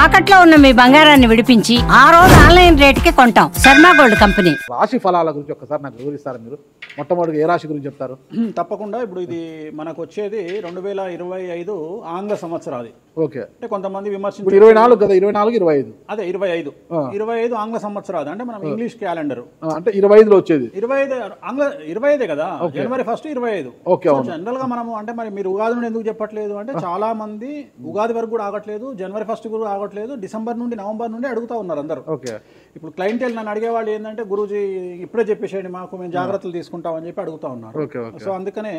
తాకట్లో ఉన్న మీ బంగారాన్ని విడిపించి ఆ రోజు ఆన్లైన్ రేటుకి కొంటాం. Sharma gold company. రాశి ఫలాల గురించి ఒక్కసారి నాకు వివరిస్తారా మీరు? మొట్టమొదటిగా ఏ రాశి గురించి చెప్తారు? తప్పకుండా. ఇప్పుడు ఇది మనకు వచ్చేది 2025 ఆంగ్ల సంవత్సరాది. ఓకే. అంటే కొంతమంది విమర్శించారు 24 కదా, 24 25 అదే 25 ఆంగ్ల సంవత్సరాది. అంటే మనం ఇంగ్లీష్ క్యాలెండర్ అంటే 25లో వచ్చేది 25 ఆంగ్ల 25 కదా, జనవరి 1 25. ఓకే. జనరల్ గా మనము అంటే మరి మీరు ఉగాది నుండి ఎందుకు చెప్పట్లేదు అంటే చాలా మంది ఉగాది వరకు కూడా ఆగట్లేదు, జనవరి 1 కూడా ఆగట్లేదు, డిసెంబర్ నుండి నవంబర్ నుండి అడుగుతా ఉన్నారు అందరూ. ఓకే. ఇప్పుడు క్లయింటెల్ నన్ను అడిగేవాళ్ళు ఏంటంటే గురూజీ ఇప్పుడే చెప్పేసేయండి మాకు, మేము జాగ్రత్తలు తీసుకుంటామని చెప్పి అడుగుతా ఉన్నారు. సో అందుకనే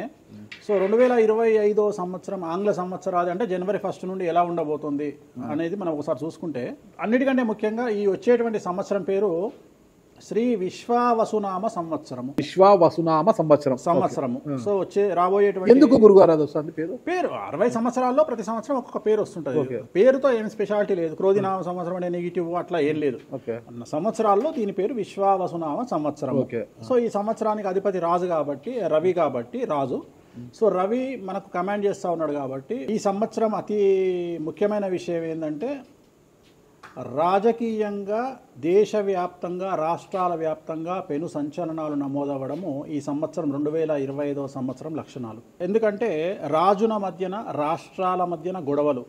2025 సంవత్సరం ఆంగ్ల సంవత్సరాది అంటే జనవరి 1 నుండి ఎలా ఉండబోతుంది అనేది మనం ఒకసారి చూసుకుంటే, అన్నిటికంటే ముఖ్యంగా ఈ వచ్చేటువంటి సంవత్సరం పేరు శ్రీ విశ్వావసునామ సంవత్సరము. విశ్వావసునామ సంవత్సరము. సో రాబోయేటువంటి ఎందుకు గురుగారు అది వస్తుంది పేరు 60 సంవత్సరాల్లో ప్రతి సంవత్సరం ఒక్కొక్క పేరు వస్తుంటది. పేరుతో ఏం స్పెషాలిటీ లేదు. క్రోధినామ సంవత్సరం అనే నెగిటివ్ అట్లా ఏం లేదు. సంవత్సరాల్లో దీని పేరు విశ్వావసునామ సంవత్సరం. సో ఈ సంవత్సరానికి అధిపతి రాజు కాబట్టి, రవి కాబట్టి రాజు. సో రవి మనకు కమాండ్ చేస్తూ ఉన్నాడు కాబట్టి ఈ సంవత్సరం అతి ముఖ్యమైన విషయం ఏంటంటే రాజకీయంగా దేశవ్యాప్తంగా రాష్ట్రాల వ్యాప్తంగా పెను సంచలనాలు నమోదవ్వడము ఈ సంవత్సరం 2025 సంవత్సరం లక్షణాలు. ఎందుకంటే రాజుల మధ్యన రాష్ట్రాల మధ్యన గొడవలు,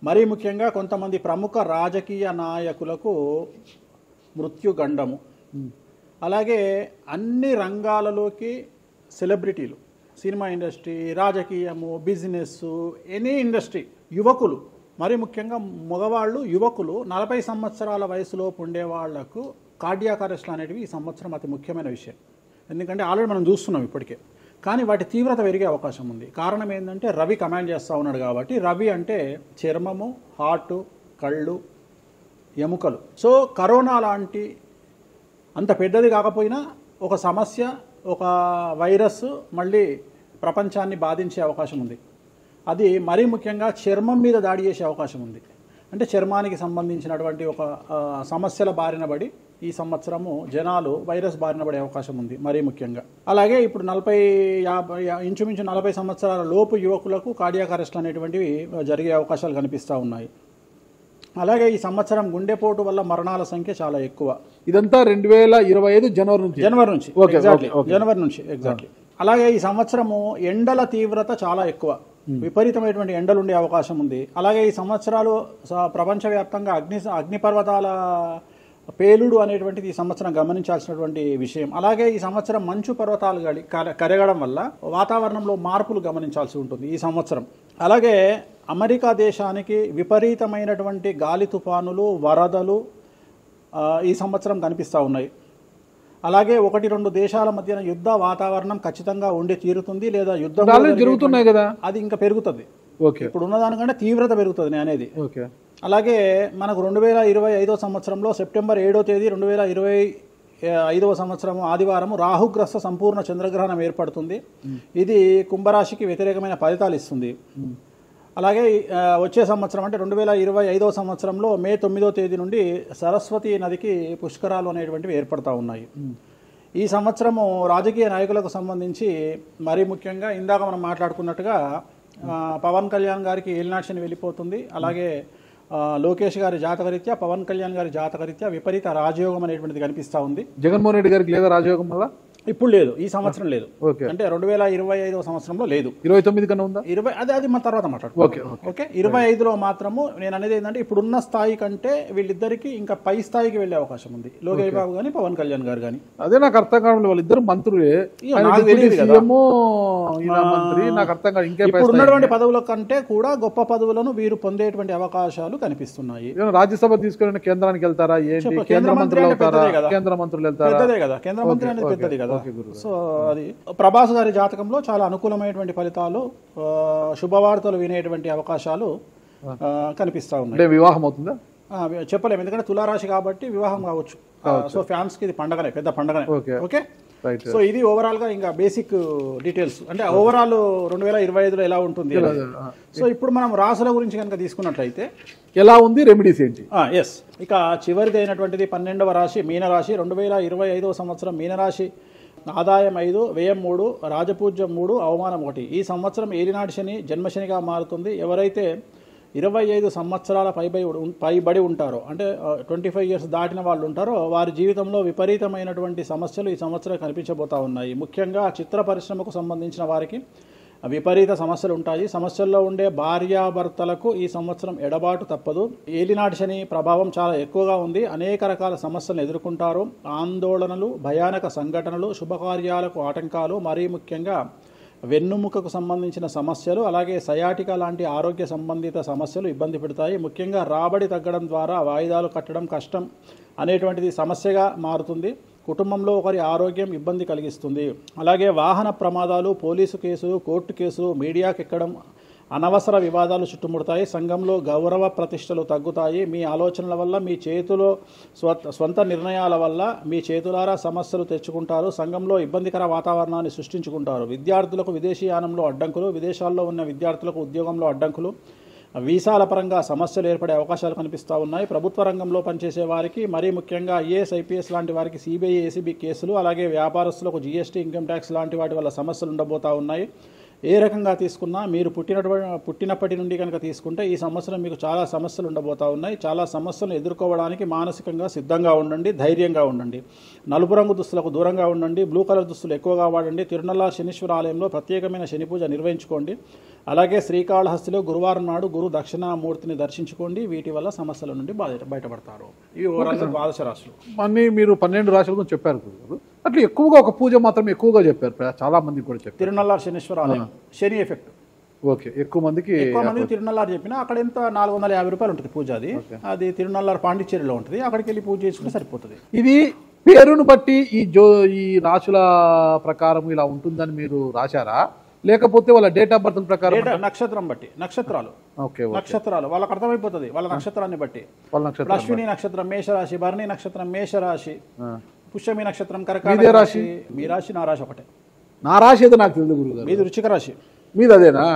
మరీ ముఖ్యంగా కొంతమంది ప్రముఖ రాజకీయ నాయకులకు మృత్యుగండము, అలాగే అన్ని రంగాలలోకి సెలబ్రిటీలు, సినిమా ఇండస్ట్రీ, రాజకీయము, బిజినెస్, ఎనీ ఇండస్ట్రీ, యువకులు, మరి ముఖ్యంగా మగవాళ్ళు యువకులు 40 సంవత్సరాల వయసులోపు ఉండే వాళ్లకు కార్డియాక్ అరెస్ట్లు అనేటివి ఈ సంవత్సరం అతి ముఖ్యమైన విషయం. ఎందుకంటే ఆల్రెడీ మనం చూస్తున్నాం ఇప్పటికే, కానీ వాటి తీవ్రత పెరిగే అవకాశం ఉంది. కారణం ఏంటంటే రవి కమాండ్ చేస్తూ ఉన్నాడు కాబట్టి. రవి అంటే చర్మము, హార్ట్, కళ్ళు, ఎముకలు. సో కరోనా లాంటి అంత పెద్దది కాకపోయినా ఒక సమస్య, ఒక వైరస్ మళ్ళీ ప్రపంచాన్ని బాధించే అవకాశం ఉంది. అది మరీ ముఖ్యంగా చర్మం మీద దాడి చేసే అవకాశం ఉంది. అంటే చర్మానికి సంబంధించినటువంటి ఒక సమస్యల బారిన పడి ఈ సంవత్సరము జనాలు వైరస్ బారిన పడే అవకాశం ఉంది మరీ ముఖ్యంగా. అలాగే ఇప్పుడు ఇంచుమించు 40 సంవత్సరాల లోపు యువకులకు కార్డియాక్ అరెస్ట్ అనేటువంటివి జరిగే అవకాశాలు కనిపిస్తూ ఉన్నాయి. అలాగే ఈ సంవత్సరం గుండెపోటు వల్ల మరణాల సంఖ్య చాలా ఎక్కువ. ఇదంతా 2025 జనవరి నుంచి ఎగ్జాక్ట్లీ. అలాగే ఈ సంవత్సరము ఎండల తీవ్రత చాలా ఎక్కువ, విపరీతమైనటువంటి ఎండలు ఉండే అవకాశం ఉంది. అలాగే ఈ సంవత్సరాలు ప్రపంచవ్యాప్తంగా అగ్నిపర్వతాల పేలుడు అనేటువంటిది ఈ సంవత్సరం గమనించాల్సినటువంటి విషయం. అలాగే ఈ సంవత్సరం మంచు పర్వతాలు కరగడం వల్ల వాతావరణంలో మార్పులు గమనించాల్సి ఉంటుంది ఈ సంవత్సరం. అలాగే అమెరికా దేశానికి విపరీతమైనటువంటి గాలి తుఫానులు, వరదలు ఈ సంవత్సరం కనిపిస్తూ ఉన్నాయి. అలాగే 1-2 దేశాల మధ్యన యుద్ధ వాతావరణం ఖచ్చితంగా ఉండి తీరుతుంది, లేదా యుద్ధం జరుగుతున్నాయి కదా, అది ఇంకా పెరుగుతుంది. ఇప్పుడు ఉన్నదానికంటే తీవ్రత పెరుగుతుంది అనేది. అలాగే మనకు 2025 సంవత్సరంలో సెప్టెంబర్ 7వ తేదీ 2025 సంవత్సరం ఆదివారం రాహుగ్రస్త సంపూర్ణ చంద్రగ్రహణం ఏర్పడుతుంది. ఇది కుంభరాశికి వ్యతిరేకమైన ఫలితాలు ఇస్తుంది. అలాగే వచ్చే సంవత్సరం అంటే 2025 సంవత్సరంలో మే 9వ తేదీ నుండి సరస్వతి నదికి పుష్కరాలు అనేటువంటివి ఏర్పడతా ఉన్నాయి. ఈ సంవత్సరము రాజకీయ నాయకులకు సంబంధించి మరీ ముఖ్యంగా ఇందాక మనం మాట్లాడుకున్నట్టుగా పవన్ కళ్యాణ్ గారికి ఏలినాటి శని వెళ్ళిపోతుంది. అలాగే లోకేష్ గారి జాతకరీత్యా, పవన్ కళ్యాణ్ గారి జాతకరీత్యా విపరీత రాజయోగం అనేటువంటిది కనిపిస్తూ ఉంది. జగన్మోహన్ రెడ్డి గారికి లేదా రాజయోగం వల్ల? ఇప్పుడు లేదు, ఈ సంవత్సరం లేదు. అంటే 2025 సంవత్సరంలో లేదు. 29 కన్నా ఉందా? అది మన తర్వాత మాట్లాడుకుంటాం. ఓకే. 25లో మాత్రము నేను అనేది ఏంటంటే ఇప్పుడున్న స్థాయి కంటే వీళ్ళిద్దరికి ఇంకా పై స్థాయికి వెళ్లే అవకాశం ఉంది, లోకేష్ బాబు గానీ పవన్ కళ్యాణ్ గారు కానీ. అదే నాకు అర్థం కావడం, వాళ్ళిద్దరు మంత్రులే, నాకు అర్థం కాదు. ఇప్పుడు ఉన్నటువంటి పదవుల కంటే కూడా గొప్ప పదవులను వీరు పొందేటువంటి అవకాశాలు కనిపిస్తున్నాయి. రాజ్యసభ తీసుకుని కేంద్రానికి వెళ్తారా? కేంద్ర మంత్రులు వెళ్తారా? కేంద్ర మంత్రులు వెళ్తారా? పెద్దదే కదా, కేంద్ర మంత్రి అనేది పెద్దది కదా. సో అది ప్రభాస్ గారి జాతకంలో చాలా అనుకూలమైనటువంటి ఫలితాలు, శుభవార్తలు వినేటువంటి అవకాశాలు కనిపిస్తా ఉన్నాయి. వివాహం అవుతుందా చెప్పలేము, ఎందుకంటే తులారాశి కాబట్టి వివాహం కావచ్చు. సో ఫ్యాన్స్ కి ఇది పండగనే, పెద్ద పండగనే. ఓకే. సో ఇది ఓవరాల్ గా ఇంకా బేసిక్ డీటెయిల్స్, అంటే ఓవరాల్ 2025లో ఎలా ఉంటుంది. సో ఇప్పుడు మనం రాశుల గురించి కనుక తీసుకున్నట్లయితే ఎలా ఉంది, రెమెడీస్ ఏంటి? ఎస్. ఇక చివరిది అయినటువంటిది 12వ రాశి మీనరాశి. 2025 సంవత్సరం మీనరాశి ఆదాయం 5, వ్యయం 3, రాజపూజ్యం 3, అవమానం 1. ఈ సంవత్సరం ఏలినాటి శని జన్మశనిగా మారుతుంది. ఎవరైతే 25 సంవత్సరాల పైబడి ఉంటారో, అంటే 25 ఇయర్స్ దాటిన వాళ్ళు ఉంటారో, వారి జీవితంలో విపరీతమైనటువంటి సమస్యలు ఈ సంవత్సరం కనిపించబోతా ఉన్నాయి. ముఖ్యంగా చిత్ర పరిశ్రమకు సంబంధించిన వారికి విపరీత సమస్యలు ఉంటాయి. సమస్యల్లో ఉండే భార్యాభర్తలకు ఈ సంవత్సరం ఎడబాటు తప్పదు. ఏలినాటి శని ప్రభావం చాలా ఎక్కువగా ఉంది. అనేక రకాల సమస్యలను ఎదుర్కొంటారు. ఆందోళనలు, భయానక సంఘటనలు, శుభకార్యాలకు ఆటంకాలు, మరీ ముఖ్యంగా వెన్నుముకకు సంబంధించిన సమస్యలు, అలాగే సయాటికా లాంటి ఆరోగ్య సంబంధిత సమస్యలు ఇబ్బంది పెడతాయి. ముఖ్యంగా రాబడి తగ్గడం ద్వారా వాయిదాలు కట్టడం కష్టం అనేటువంటిది సమస్యగా మారుతుంది. కుటుంబంలో ఒకరి ఆరోగ్యం ఇబ్బంది కలిగిస్తుంది. అలాగే వాహన ప్రమాదాలు, పోలీసు కేసులు, కోర్టు కేసులు, మీడియాకి ఎక్కడం, అనవసర వివాదాలు చుట్టుముడతాయి. సంఘంలో గౌరవ ప్రతిష్టలు తగ్గుతాయి. మీ ఆలోచనల వల్ల, మీ చేతిలో స్వంత నిర్ణయాల వల్ల మీ చేతులారా సమస్యలు తెచ్చుకుంటారు. సంఘంలో ఇబ్బందికర వాతావరణాన్ని సృష్టించుకుంటారు. విద్యార్థులకు విదేశీయానంలో అడ్డంకులు, విదేశాల్లో ఉన్న విద్యార్థులకు ఉద్యోగంలో అడ్డంకులు, వీసాల పరంగా సమస్యలు ఏర్పడే అవకాశాలు కనిపిస్తూ ఉన్నాయి. ప్రభుత్వ రంగంలో పనిచేసే వారికి, మరీ ముఖ్యంగా ఐఏఎస్, ఐపీఎస్ లాంటి వారికి సిబిఐ, ఏసీబీ కేసులు, అలాగే వ్యాపారస్తులకు జీఎస్టీ, ఇన్కమ్ ట్యాక్స్ లాంటి వాటి వల్ల సమస్యలు ఉండబోతూ ఉన్నాయి. ఏ రకంగా తీసుకున్నా మీరు పుట్టినప్పటి నుండి కనుక తీసుకుంటే ఈ సంవత్సరం మీకు చాలా సమస్యలు ఉండబోతూ ఉన్నాయి. చాలా సమస్యలను ఎదుర్కోవడానికి మానసికంగా సిద్ధంగా ఉండండి, ధైర్యంగా ఉండండి. నలుపు రంగు దుస్తులకు దూరంగా ఉండండి. బ్లూ కలర్ దుస్తులు ఎక్కువగా వాడండి. తిరునల్ల శనీశ్వర ఆలయంలో ప్రత్యేకమైన శని పూజ నిర్వహించుకోండి. అలాగే శ్రీకాళహస్తిలో గురువారం నాడు గురు దక్షిణామూర్తిని దర్శించుకోండి. వీటి వల్ల సమస్యల నుండి బయటపడతారు. ఇవి ద్వాదశ రాశులు. అన్నీ మీరు 12 రాశుల గురించి చెప్పారు గురుగారు. అట్లా ఎక్కువగా ఒక పూజ మాత్రం ఎక్కువగా చెప్పారు, చాలా మంది కూడా చెప్పారు. తిరునల్ల శనీశ్వర ఆలయం, శని ఎఫెక్ట్. ఓకే, ఎక్కువ మందికి తిరునల్లారు చెప్పినా అక్కడ ఎంత 450 రూపాయలు ఉంటుంది పూజ. అది తిరునల్లారు పాండిచ్చేరిలో ఉంటుంది. అక్కడికి వెళ్ళి పూజ చేసుకుంటే సరిపోతుంది. ఇది పేరును బట్టి ఈ రాశుల ప్రకారం ఇలా ఉంటుందని మీరు రాశారా, లేకపోతే వాళ్ళ డేట్ ఆఫ్ బర్త్ ప్రకారం? నక్షత్రం బట్టి, నక్షత్రాలు. ఓకే, నక్షత్రాలు వాళ్ళకి అర్థమైపోతుంది. వాళ్ళ నక్షత్రాన్ని బట్టి. అశ్విని నక్షత్రం మేషరాశి, భరణి నక్షత్రం మేషరాశి, పుష్యమి నక్షత్రం కర్కాటక రాశి. మీ రాశి నా రాశి ఒకటే. నా రాశి ఏదో నాకు తెలియదు గురుగారు. మీది వృశ్చిక రాశి. మీది అదేనా?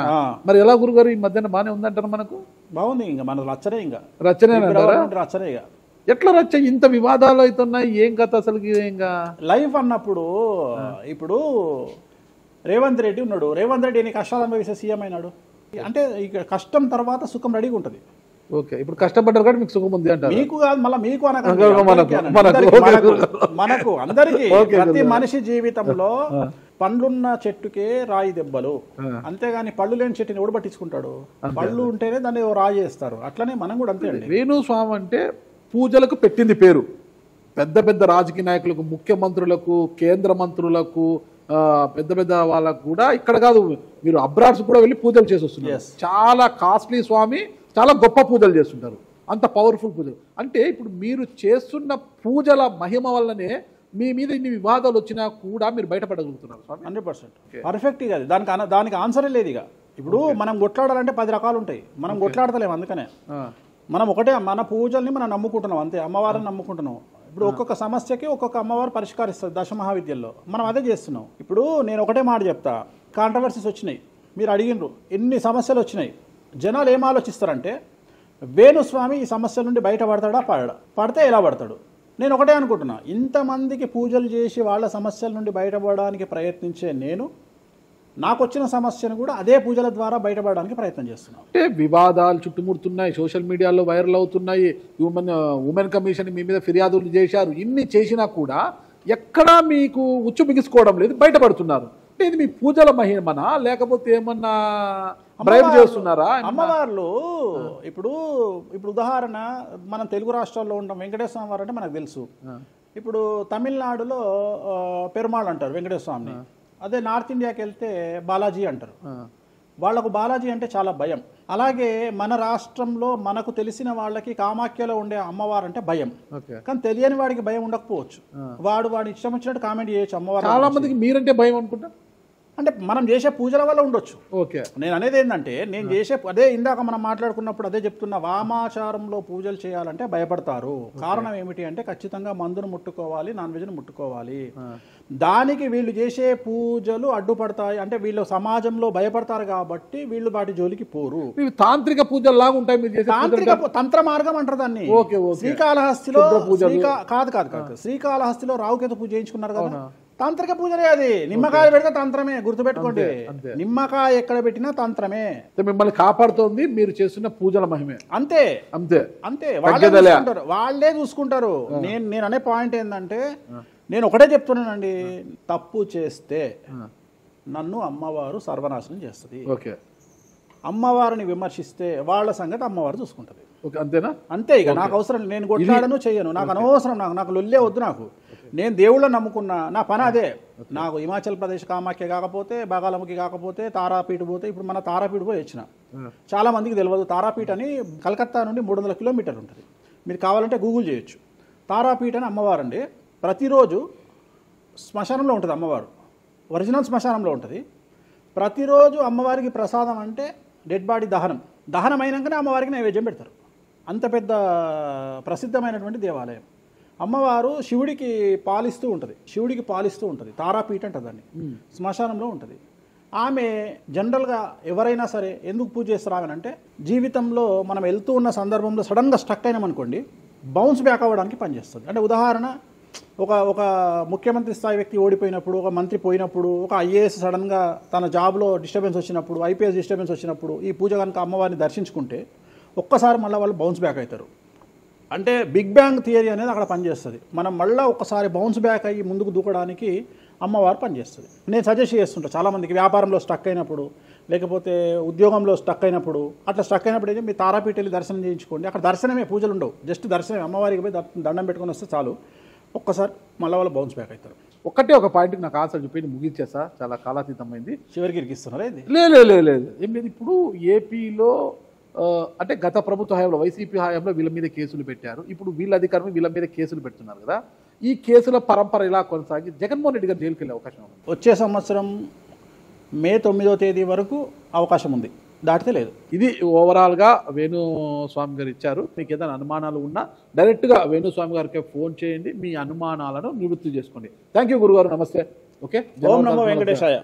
మరి ఎలా గురుగారు ఈ మధ్యన బాగానే ఉందంటారు? మనకు బాగుంది. ఇంకా మన రచ్చనే, ఇంకా రచ్చనే రచ్చనే. ఎట్లా రచ్చ? ఇంత వివాదాలు అవుతున్నాయి, ఏం కథ అసలు? ఇంకా లైఫ్ అన్నప్పుడు ఇప్పుడు రేవంత్ రెడ్డి ఉన్నాడు. రేవంత్ రెడ్డి ఎన్ని కష్టాలు అనుభవిస్తే సీఎం అయినాడు అంటే ఇక కష్టం తర్వాత సుఖం రెడీగా ఉంటుంది. ఓకే, ఇప్పుడు కష్టపడ్డారు కాబట్టి మీకు సుఖం ఉంది అంటారు. మీకు కాదు, మళ్ళీ మీకు మనకు అందరికీ. ప్రతి మనిషి జీవితంలో పండ్లున్న చెట్టుకే రాయి దెబ్బలు, అంతేగాని పళ్ళు లేని చెట్టుని ఎవడు పట్టించుకుంటాడు? పళ్ళు ఉంటేనే దాన్ని రాయి చేస్తారు. అట్లనే మనం కూడా అంతే అండి. వేణుస్వామి అంటే పూజలకు పెట్టింది పేరు. పెద్ద పెద్ద రాజకీయ నాయకులకు, ముఖ్యమంత్రులకు, కేంద్ర మంత్రులకు, పెద్ద పెద్ద వాళ్ళకు కూడా, ఇక్కడ కాదు మీరు అబ్రాడ్స్ కూడా వెళ్ళి పూజలు చేసి వస్తున్నారు. చాలా కాస్ట్లీ స్వామి, చాలా గొప్ప పూజలు చేస్తుంటారు. అంత పవర్ఫుల్ పూజలు. అంటే ఇప్పుడు మీరు చేస్తున్న పూజల మహిమ వల్లనే మీ మీద ఇన్ని వివాదాలు వచ్చినా కూడా మీరు బయటపడగలుగుతున్నారు. 100% పర్ఫెక్ట్. ఇక దానికి ఆన్సరే లేదు. ఇక ఇప్పుడు మనం కొట్లాడాలంటే 10 రకాలు ఉంటాయి. మనం కొట్లాడతలేము. అందుకనే మనం ఒకటే, మన పూజల్ని మనం నమ్ముకుంటున్నాం అంతే. అమ్మవారిని నమ్ముకుంటున్నాం. ఇప్పుడు ఒక్కొక్క సమస్యకి ఒక్కొక్క అమ్మవారు పరిష్కరిస్తుంది. దశమహావిద్యల్లో మనం అదే చేస్తున్నాం. ఇప్పుడు నేను ఒకటే మాట చెప్తా. కాంట్రవర్సీస్ వచ్చినాయి, మీరు అడిగినరు, ఎన్ని సమస్యలు వచ్చినాయి. జనాలు ఏం ఆలోచిస్తారంటే వేణుస్వామి ఈ సమస్యల నుండి బయటపడతాడా, పడితే ఎలా పడతాడు? నేను ఒకటే అనుకుంటున్నా, ఇంతమందికి పూజలు చేసి వాళ్ళ సమస్యల నుండి బయటపడడానికి ప్రయత్నించే నేను నాకు వచ్చిన సమస్యను కూడా అదే పూజల ద్వారా బయటపడడానికి ప్రయత్నం చేస్తున్నాను. అంటే వివాదాలు చుట్టుముడుతున్నాయి, సోషల్ మీడియాలో వైరల్ అవుతున్నాయి. ఉమెన్ కమిషన్ మీ మీద ఫిర్యాదులు చేశారు. ఇన్ని చేసినా కూడా ఎక్కడా మీకు ఉచ్చు బిగుసుకోవడం లేదు, బయటపడుతున్నారు. అంటే ఇది మీ పూజల మహిమనా, లేకపోతే ఏమన్నా బ్రైబ్ చేస్తున్నారా? అమ్మవార్లు ఇప్పుడు ఉదాహరణ, మనం తెలుగు రాష్ట్రాల్లో ఉంటాం. వెంకటేశ్వర స్వామి వారు అంటే మనకు తెలుసు. ఇప్పుడు తమిళనాడులో పెరుమాళ్ అంటారు వెంకటేశ్వర స్వామిని. అదే నార్త్ ఇండియాకి వెళ్తే బాలాజీ అంటారు. వాళ్లకు బాలాజీ అంటే చాలా భయం. అలాగే మన రాష్ట్రంలో మనకు తెలిసిన వాళ్ళకి కామాఖ్యలో ఉండే అమ్మవారు అంటే భయం. కానీ తెలియని వాడికి భయం ఉండకపోవచ్చు. వాడి ఇష్టం వచ్చినట్టు కామెంట్ చేయొచ్చు అమ్మవారు. చాలా మందికి మీరంటే భయం అనుకుంటా. అంటే మనం చేసే పూజల వల్ల ఉండొచ్చు. ఓకే, నేను అనేది ఏంటంటే, నేను చేసే అదే ఇందాక మనం మాట్లాడుకున్నప్పుడు అదే చెప్తున్నా, వామాచారంలో పూజలు చేయాలంటే భయపడతారు. కారణం ఏమిటి అంటే ఖచ్చితంగా మందును ముట్టుకోవాలి, నాన్ వెజ్ను ముట్టుకోవాలి. దానికి వీళ్ళు చేసే పూజలు అడ్డుపడతాయి. అంటే వీళ్ళు సమాజంలో భయపడతారు కాబట్టి వీళ్ళు వాటి జోలికి పోరు. తాంత్రిక పూజలు లాగా ఉంటాయి మీరు చేసే. తాంత్రిక తంత్ర మార్గం అంటారు దాన్ని. శ్రీకాళహస్తిలో కాదు శ్రీకాళహస్తిలో రావుకేతు పూజ చేయించుకున్నారు కదా. తాంత్రిక పూజలే అది. నిమ్మకాయ పెడితే తంత్రమే, గుర్తుపెట్టుకోండి. అంతే. నిమ్మకాయ ఎక్కడ పెట్టినా తంత్రమే. మిమ్మల్ని కాపాడుతోంది మీరు చేస్తున్న పూజల మహిమే. అంతే అంతే అంతే, వాళ్ళే చూసుకుంటారు. నేను అనే పాయింట్ ఏంటంటే, నేను ఒకటే చెప్తున్నానండి, తప్పు చేస్తే నన్ను అమ్మవారు సర్వనాశనం చేస్తుంది. ఓకే, అమ్మవారిని విమర్శిస్తే వాళ్ళ సంగతి అమ్మవారు చూసుకుంటది. అంతేనా? అంతే. ఇక నాకు అవసరం, నేను కొట్లాడను చెయ్యను, నాకు అనవసరం, నాకు లొల్లే వద్దు. నాకు నేను దేవుళ్ళని నమ్ముకున్నా, నా పని అదే. నాకు హిమాచల్ ప్రదేశ్ కామాఖ్య కాకపోతే, బాగాలముఖి కాకపోతే, తారాపీఠ పోతే, ఇప్పుడు మన తారాపీఠ పోయి వచ్చిన. చాలా మందికి తెలియదు, తారాపీఠ అని కలకత్తా నుండి 300 కిలోమీటర్లు ఉంటుంది. మీరు కావాలంటే గూగుల్ చేయొచ్చు. తారాపీఠ అని అమ్మవారు అండి. ప్రతిరోజు శ్మశానంలో ఉంటుంది అమ్మవారు, ఒరిజినల్ శ్మశానంలో ఉంటుంది. ప్రతిరోజు అమ్మవారికి ప్రసాదం అంటే డెడ్ బాడీ దహనం అయినాకనే అమ్మవారికి నైవేద్యం పెడతారు. అంత పెద్ద ప్రసిద్ధమైనటువంటి దేవాలయం. అమ్మవారు శివుడికి పాలిస్తూ ఉంటుంది. తారాపీఠ అంటారు దాన్ని. శ్మశానంలో ఉంటుంది. ఆమె జనరల్గా ఎవరైనా సరే ఎందుకు పూజ చేస్తారు ఆమెనంటే, జీవితంలో మనం వెళ్తూ ఉన్న సందర్భంలో సడన్గా స్టక్ అయినామనుకోండి, బౌన్స్ బ్యాక్ అవ్వడానికి పనిచేస్తుంది. అంటే ఉదాహరణ, ఒక ముఖ్యమంత్రి స్థాయి వ్యక్తి ఓడిపోయినప్పుడు, ఒక మంత్రి పోయినప్పుడు, ఒక ఐఏఎస్ సడన్గా తన జాబ్లో డిస్టర్బెన్స్ వచ్చినప్పుడు, ఐపీఎస్ డిస్టర్బెన్స్ వచ్చినప్పుడు ఈ పూజ కనుక అమ్మవారిని దర్శించుకుంటే ఒక్కసారి మళ్ళీ వాళ్ళు బౌన్స్ బ్యాక్ అవుతారు. అంటే బిగ్ బ్యాంగ్ థియరీ అనేది అక్కడ పనిచేస్తుంది. మనం మళ్ళీ ఒక్కసారి బౌన్స్ బ్యాక్ అయ్యి ముందుకు దూకడానికి అమ్మవారు పనిచేస్తుంది. నేను సజెస్ట్ చేస్తుంటాను చాలామందికి, వ్యాపారంలో స్టక్ అయినప్పుడు, లేకపోతే ఉద్యోగంలో స్టక్ అయినప్పుడు, అట్లా స్టక్ అయినప్పుడు అయితే మీ తారాపీఠ వెళ్ళి దర్శనం చేయించుకోండి. అక్కడ దర్శనమే, పూజలు ఉండవు, జస్ట్ దర్శనమే. అమ్మవారికి పోయి దండం పెట్టుకొని వస్తే చాలు, ఒక్కసారి మళ్ళీ వాళ్ళు బౌన్స్ బ్యాక్ అవుతారు. ఒక్కటే ఒక పాయింట్కి నాకు ఆన్సర్ చెప్పి ముగించేసా, చాలా కాలాతీతమైంది. చివరికి ఇరికిస్తున్నారా ఇది? లేదు ఏం లేదు. ఇప్పుడు ఏపీలో అంటే గత ప్రభుత్వ హయాంలో, వైసీపీ హయాంలో వీళ్ళ మీద కేసులు పెట్టారు. ఇప్పుడు వీళ్ళ అధికారులు వీళ్ళ మీద కేసులు పెడుతున్నారు కదా. ఈ కేసుల పరంపర ఇలా కొనసాగి జగన్మోహన్ రెడ్డి గారు జైలుకి వెళ్ళే అవకాశం ఉంది. వచ్చే సంవత్సరం మే 9వ తేదీ వరకు అవకాశం ఉంది, దాటితే లేదు. ఇది ఓవరాల్గా వేణుస్వామి గారు ఇచ్చారు. మీకు ఏదైనా అనుమానాలు ఉన్నా డైరెక్ట్గా వేణుస్వామి గారికి ఫోన్ చేయండి, మీ అనుమానాలను నివృత్తి చేసుకోండి. థ్యాంక్ యూ గురుగారు, నమస్తే. ఓకే, ఓం నమో వెంకటేశాయ.